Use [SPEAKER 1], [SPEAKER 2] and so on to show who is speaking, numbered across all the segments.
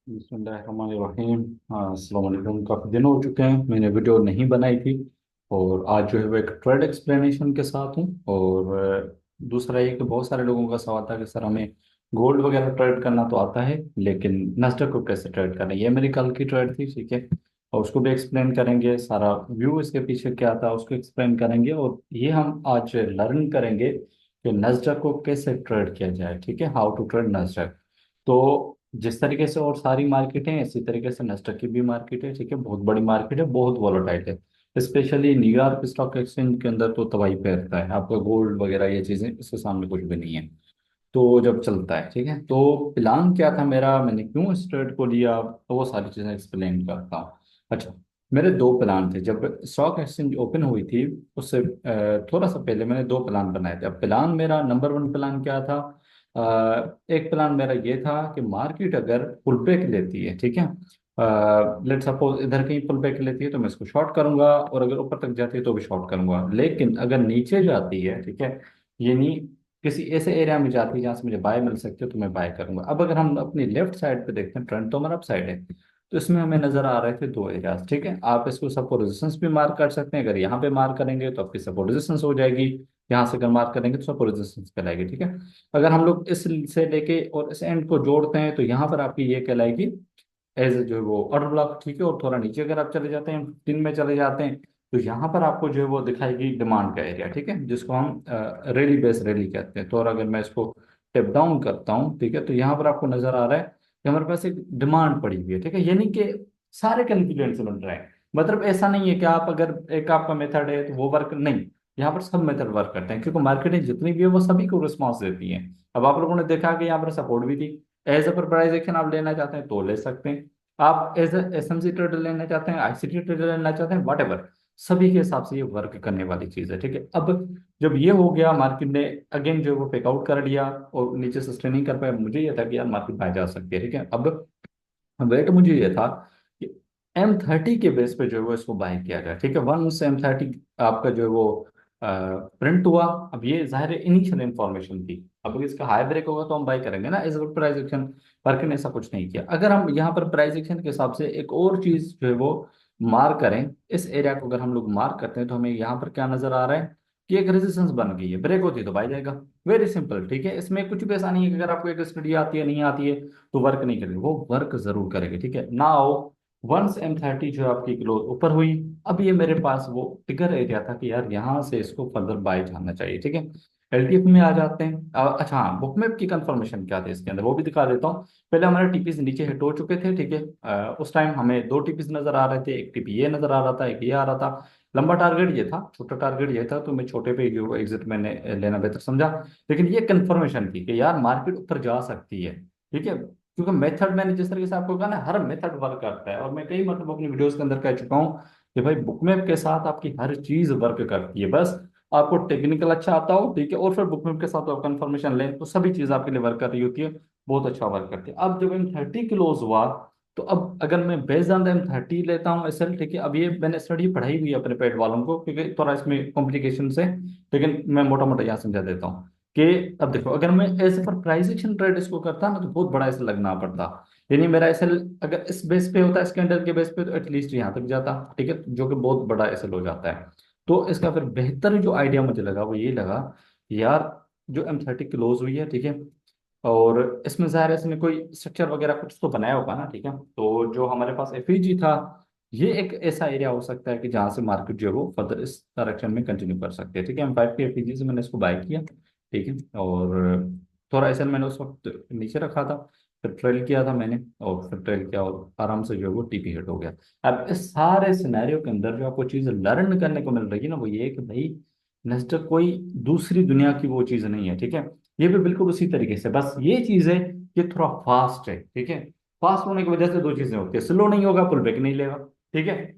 [SPEAKER 1] बिस्मिल्लाहिर्रहमानिर्रहीम। अस्सलाम वालेकुम। काफ़ी दिन हो चुके हैं मैंने वीडियो नहीं बनाई थी। और आज जो है वो एक ट्रेड एक्सप्लेनेशन के साथ हूँ। और दूसरा ये कि बहुत सारे लोगों का सवाल था कि सर हमें गोल्ड वगैरह ट्रेड करना तो आता है, लेकिन नास्डा को कैसे ट्रेड करना है। ये मेरी कल की ट्रेड थी, ठीक है। और उसको भी एक्सप्लेन करेंगे, सारा व्यू इसके पीछे क्या था उसको एक्सप्लेन करेंगे। और ये हम आज लर्न करेंगे कि नास्डा को कैसे ट्रेड किया जाए, ठीक है। How to trade Nasdaq. तो जिस तरीके से और सारी मार्केट है, इसी तरीके से नास्डा की भी मार्केट है, ठीक है। बहुत बड़ी मार्केट है, बहुत वॉलेटाइल है। स्पेशली न्यूयॉर्क स्टॉक एक्सचेंज के अंदर तो तबाही फेरता है। आपका गोल्ड वगैरह ये चीजें इसके सामने कुछ भी नहीं है। तो जब चलता है, ठीक है। तो प्लान क्या था मेरा, मैंने क्यों इस ट्रेड को लिया, तो वो सारी चीजें एक्सप्लेन करता हूँ। अच्छा, मेरे दो प्लान थे जब स्टॉक एक्सचेंज ओपन हुई थी। उससे थोड़ा सा पहले मैंने दो प्लान बनाए थे। अब प्लान मेरा नंबर वन प्लान क्या था। एक प्लान मेरा ये था कि मार्केट अगर पुल बैक लेती है, ठीक है। लेट सपोज इधर कहीं पुल बैक लेती है तो मैं इसको शॉर्ट करूंगा, और अगर ऊपर तक जाती है तो भी शॉर्ट करूंगा। लेकिन अगर नीचे जाती है, ठीक है, यानी किसी ऐसे एरिया में जाती है जहां से मुझे बाय मिल सकती है, तो मैं बाय करूंगा। अब अगर हम अपनी लेफ्ट साइड पे देखते हैं, ट्रेंड तो हमारा अप साइड है। तो इसमें हमें नजर आ रहे थे दो एरियाज, ठीक है। आप इसको सपोज रेजिस्टेंस भी मार्क कर सकते हैं। अगर यहाँ पे मार्क करेंगे तो आपकी सपोज रेजिस्टेंस हो जाएगी। यहाँ से अगर मार्क करेंगे तो सपोज रेजिस्टेंस कहलाएगी, ठीक है। अगर हम लोग इस से लेके और इस एंड को जोड़ते हैं तो यहाँ पर आपकी ये कहलाएगी एज जो है वो ऑर्डर ब्लॉक, ठीक है। और थोड़ा नीचे अगर आप चले जाते हैं, दिन में चले जाते हैं, तो यहाँ पर आपको जो है वो दिखाएगी डिमांड का एरिया, ठीक है, जिसको हम रैली बेस रैली कहते हैं। तो और अगर मैं इसको टेप डाउन करता हूँ, ठीक है, तो यहाँ पर आपको नजर आ रहा है कि हमारे पास एक डिमांड पड़ी हुई है, ठीक है। यानी कि सारे कॉन्फिडेंस बन रहे हैं। मतलब ऐसा नहीं है कि आप अगर एक आपका मेथड है तो वो वर्क नहीं। यहाँ पर सब मेथड वर्क करते हैं, क्योंकि मार्केटिंग जितनी भी है वो सभी को रिस्पॉन्स देती है। अब आप लोगों ने देखा कि यहाँ पर सपोर्ट भी थी। एज अ प्राइस एक्शन आप लेना चाहते हैं तो ले सकते हैं। आप एज एसएमसी ट्रेडर लेना चाहते हैं, आईसीटी ट्रेडर लेना चाहते हैं, वट एवर, सभी के हिसाब से ये वर्क करने वाली चीज है, ठीक है। अब जब ये हो गया, मार्केट ने अगेन जो है वो फेकआउट कर लिया और नीचे सस्टेनिंग कर पाया, मुझे ये था कि यार मार्केट बाय जा सकती है, ठीक है। अब वेट मुझे ये था कि M30 के बेस पे जो है वो इसको बाय किया जाए, ठीक है। वन से M30 आपका जो है वो प्रिंट हुआ। अब ये जाहिर है इनिशियल इंफॉर्मेशन थी। अब अगर इसका हाई ब्रेक होगा तो हम बाय करेंगे ना एज प्राइस एक्शन। वर्क ने ऐसा कुछ नहीं किया। अगर हम यहाँ पर प्राइस एक्शन के हिसाब से एक और चीज जो है वो मार्क करें, इस एरिया को अगर हम लोग मार्क करते हैं तो हमें यहाँ पर क्या नजर आ रहा है कि एक रेजिस्टेंस बन गई है। ब्रेक होती है तो बाय जाएगा। वेरी सिंपल, ठीक है। इसमें कुछ भी ऐसा नहीं है कि अगर आपको एक स्टडी आती है नहीं आती है तो वर्क नहीं करेगी, वो वर्क जरूर करेगी, ठीक है। नाउ वंस M30 जो है आपकी क्लोज ऊपर हुई, अब ये मेरे पास वो टिगर एरिया था कि यार यहाँ से इसको फर्दर बाय जाना चाहिए, ठीक है। एलटीएफ में आ जाते हैं। अच्छा हाँ, बुकमैप की कंफर्मेशन क्या थी इसके अंदर वो भी दिखा देता हूँ। पहले हमारे टीपीस नीचे हिट हो चुके थे, ठीक है। उस टाइम हमें दो टीपीस नजर आ रहे थे, एक टीपी ये नजर आ रहा था, एक ये आ रहा था। लंबा टारगेट ये था, छोटा टारगेट ये था, तो मैं छोटे पे एग्जिट मैंने लेना बेहतर समझा। लेकिन ये कंफर्मेशन थी कि यार मार्केट ऊपर जा सकती है, ठीक है। क्योंकि मेथड मैंने जिस तरीके से आपको कहा ना, हर मेथड वर्क करता है। और मैं कई मतलब अपनी वीडियोस के अंदर कह चुका हूँ कि भाई बुकमैप के साथ आपकी हर चीज वर्क करती है। बस आपको टेक्निकल अच्छा आता हो, ठीक है, और फिर बुकमैप के साथ आप कंफर्मेशन लें तो सभी चीज आपके लिए वर्क कर रही होती है। बहुत अच्छा वर्क करती है। अब जब M30 क्लोज हुआ, तो अब अगर मैं बेस्ड ऑन M30 लेता हूँ एसएल, ठीक है। अब ये मैंने स्टडी पढ़ाई हुई है अपने पेड वालों को, क्योंकि थोड़ा इसमें कॉम्प्लिकेशन है, लेकिन मैं मोटा मोटा यहाँ समझा देता हूँ कि अब देखो, अगर मैं as per price action trade इसको करता ना तो बहुत बड़ा ऐसे लगना पड़ता। यानी मेरा एसएल अगर इस बेस पे होता, इस कैंडल के बेस पे, तो एटलीस्ट यहाँ तक जाता, ठीक है, जो कि बहुत बड़ा एसएल हो जाता है। तो इसका फिर बेहतर जो आइडिया मुझे लगा वो ये लगा कि यार जो M30 क्लोज हुई है, ठीक है, और इसमें ज़ाहिर है इसने कोई स्ट्रक्चर वगैरह कुछ तो बनाया होगा ना, ठीक है। तो जो हमारे पास एफईजी था, ये एक ऐसा एरिया हो सकता है कि जहाँ से मार्केट जो है वो फर्दर इस डायरेक्शन में कंटिन्यू कर सकते हैं, ठीक है। M5 के एफईजी से मैंने इसको बाय किया, ठीक है। और थोड़ा ऐसा मैंने उस वक्त नीचे रखा था, फिर ट्रेल किया था मैंने, और फिर ट्रेल किया और आराम से जो है वो टीपी हिट हो गया। अब इस सारे सिनेरियो के अंदर जो आपको चीज़ लर्न करने को मिल रही है ना, वो ये है कि भाई नेस्टर कोई दूसरी दुनिया की वो चीज़ नहीं है, ठीक है। ये भी बिल्कुल उसी तरीके से, बस ये चीज़ है कि थोड़ा फास्ट है, ठीक है। फास्ट होने की वजह से दो चीज़ें होती है, स्लो नहीं होगा, पुल बैक नहीं लेगा, ठीक है।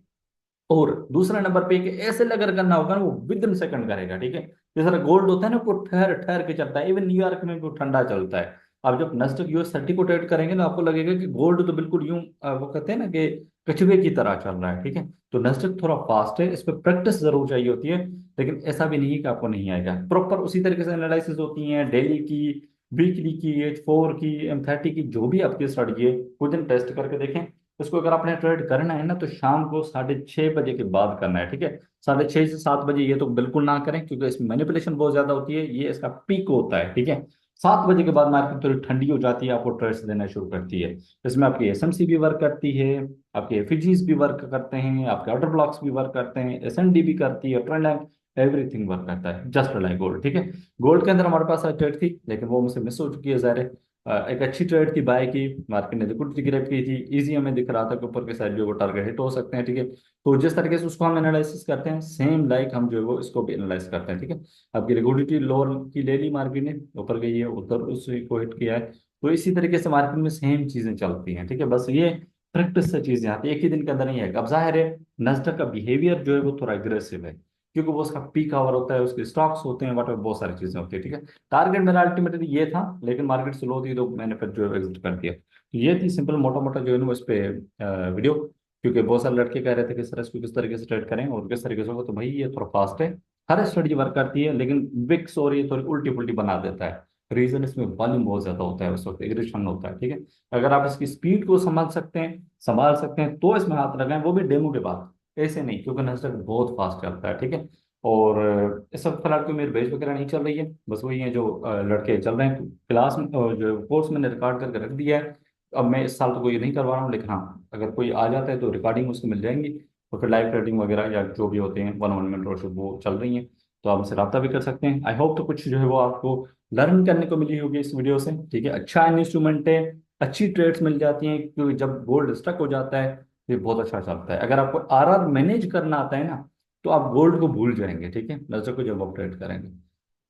[SPEAKER 1] और दूसरा नंबर पे कि ऐसे अगर करना होगा ना वो विद इन सेकंड करेगा, ठीक है। जैसा गोल्ड होता है ना, वो ठहर ठहर के चलता है। इवन न्यूयॉर्क में भी वो ठंडा चलता है। आप जब नस्डक US30 को ट्रेड करेंगे ना, आपको लगेगा कि गोल्ड तो बिल्कुल यूं वो कहते हैं ना कि कछुए की तरह चल रहा है, ठीक है। तो नस्डक थोड़ा फास्ट है, इस पर प्रैक्टिस जरूर चाहिए होती है। लेकिन ऐसा भी नहीं है कि आपको नहीं आएगा। प्रॉपर उसी तरीके से एनालिसिस होती है डेली की, वीकली की, एच 4 की, M30 की, जो भी आपकी स्ट्रेटजी है कुछ दिन टेस्ट करके देखें। इसको अगर आपने ट्रेड करना है ना तो शाम को 6:30 बजे के बाद करना है, ठीक है। 6:30 से 7 बजे ये तो बिल्कुल ना करें, क्योंकि इसमें मैनिपुलेशन बहुत ज्यादा होती है, ये इसका पीक होता है, ठीक है। 7 बजे के बाद मार्केट थोड़ी ठंडी हो जाती है, आपको ट्रेड्स देना शुरू करती है। इसमें आपकी एसएमसी भी वर्क करती है, आपके एफईजीज भी वर्क करते हैं, आपके ऑर्डर ब्लॉक्स भी वर्क करते हैं, एसएनडी भी करती है, ट्रेंड लाइन, एवरीथिंग वर्क करता है, जस्ट लाइक गोल्ड, ठीक है। गोल्ड के अंदर हमारे पास ट्रेड थी, लेकिन वो मुझसे मिस हो चुकी है, ज़ाहिर है। एक अच्छी ट्रेड थी, बाय की, मार्केट ने लिक्विडिटी ग्रैब की थी, इजी हमें दिख रहा था कि ऊपर के साइड जो वो टारगेट हिट हो सकते हैं, ठीक है। तो जिस तरीके से उसको हम एनालिसिस करते हैं, सेम लाइक हम जो है वो इसको भी एनालाइज करते हैं, ठीक है। आपकी लिक्विडिटी लोअर की ले ली मार्केट ने, ऊपर गई है, उधर उसी को हिट किया है। तो इसी तरीके से मार्केट में सेम चीजें चलती हैं, ठीक है। बस ये प्रैक्टिस से चीजें आती है, एक ही दिन के अंदर नहीं है। अब जाहिर है नस्डक का बिहेवियर जो है वो थोड़ा एग्रेसिव है, क्योंकि वो उसका पीक आवर होता है, उसके स्टॉक्स होते हैं, वट बहुत सारी चीजें होती है, ठीक है। टारगेट मेरा अल्टीमेटली ये था, लेकिन मार्केट स्लो थी तो मैंने फिर जो है एग्जिट कर दिया। तो ये थी सिंपल मोटा मोटा जो है ना उस पे वीडियो। क्योंकि बहुत सारे लड़के कह रहे थे कि सर इसको किस तरीके से ट्रेड करें और किस तरीके से होगा, तो भाई ये थोड़ा फास्ट है, हर स्ट्रेटजी वर्क करती है, लेकिन विक्स और ये थोड़ी उल्टी पुल्टी बना देता है। रीजन इसमें वॉल्यूम बहुत ज्यादा होता है, उस वक्त एग्रेशन होता है, ठीक है। अगर आप इसकी स्पीड को संभाल सकते हैं तो इसमें हाथ लगाएं, वो भी डेमो के बाद, ऐसे नहीं, क्योंकि नस्डक बहुत फास्ट चलता है, ठीक है। और इस वक्त फिलहाल कोई मेरी बेच वगैरह नहीं चल रही है, बस वही है जो लड़के चल रहे हैं क्लास में, जो कोर्स मैंने रिकॉर्ड करके रख दिया है। अब मैं इस साल तो कोई नहीं करवा रहा हूँ, लेकिन हाँ अगर कोई आ जाता है तो रिकॉर्डिंग उसको मिल जाएंगी। और फिर लाइव ट्रेडिंग वगैरह या जो भी होते हैं वन ऑन वन मेंटरशिप वो चल रही हैं, तो आप हमसे रब्ता भी कर सकते हैं। आई होप तो कुछ जो है वो आपको लर्न करने को मिली होगी इस वीडियो से, ठीक है। अच्छा इंस्ट्रूमेंट है, अच्छी ट्रेड्स मिल जाती हैं, क्योंकि जब गोल्ड स्टक हो जाता है तो ये बहुत अच्छा चलता है। अगर आपको आरआर मैनेज करना आता है ना तो आप गोल्ड को भूल जाएंगे, ठीक है, नजर को जब आप ट्रेड करेंगे।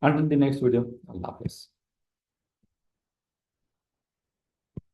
[SPEAKER 1] Until the next video, Allah Hafiz.